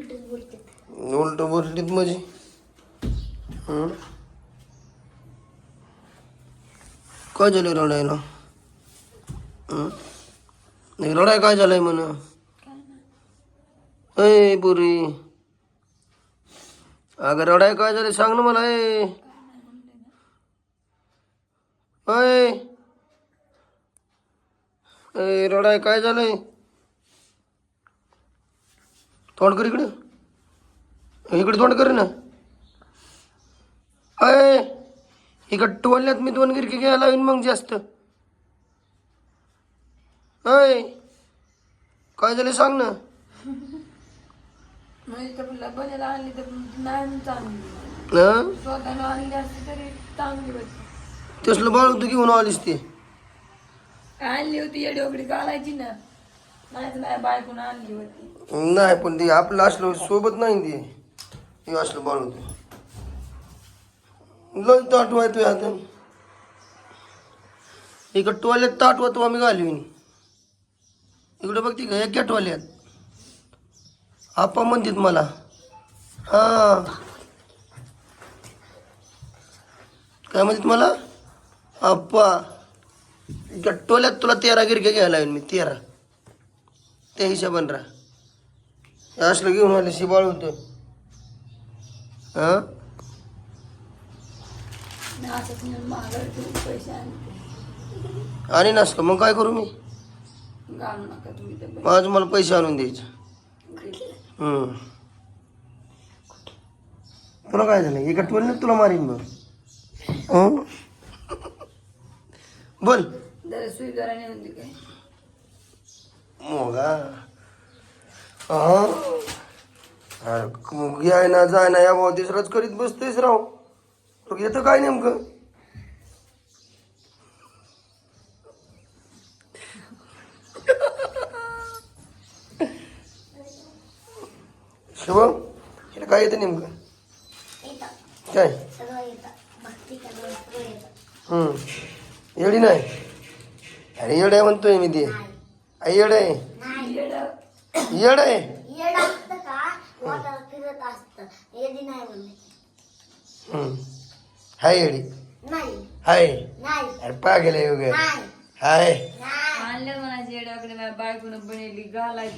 उलट बोललीत म्हणजे काय झालं रडायला? नाही रडाय काय झालंय म्हण? ए पुरी, अगं रडाय काय झालंय सांग ना मला. ए रडाय काय झालंय? तोंड कर इकडं, इकडे तोंड कर ना. अय इकडं टोलण्यात मी 2 गिरकी घ्यायला लावीन मग जास्त. अय काय झालं सांग ना. बनायला आणली तर नाही चांगली, स्वतःला आणली असती तरी चांगली होती. तसलं बाळ होतं घेऊन आलीस ते आणली होती येडी वगैरे घालायची ना, नाही तर नाही बायकून आणली होती. नाही, पण ते आपलं असलं सोबत नाही ते, हे असलं बाळ होतं. लय ताटू आहे तुझ्या हातात. इकडं टोल्यात ताटवत आम्ही घालवीन. इकडं बघते का एका टोल्यात आप्पा म्हणतात मला. हा काय म्हणतात मला? आप्पा. इकडं टोल्यात तुला 13 गिरक्या घ्यायला लावीन मी, 13. त्या हिशोबान राहा. असलं घेऊन आले शिबाळ होतं. हा असंच नेऊन महागाई पैसे आणते. आणि नसतं मग काय करू मी? घालू नका तुम्ही तर माझं मला पैसे आणून द्यायचे. तुला काय झालं? एका टोलण्यात तुला मारीन मग. बोल. जरा सुई जरा नेऊन दे काय. मोगा याय ना जाय ना या भाऊ तिसराच करीत बसतेस राव. तो येतं काय नेमकं? शुभम हिला काय येतं नेमकं? काय येडी नाही? अरे येड आहे म्हणतोय मी ते. येड आहे, येड आहे. हाय येडी हाय. अरे पागल आहे वगैरे हाय. आणलं म्हणा जेड वगैरे बायकून बनवली घालायची.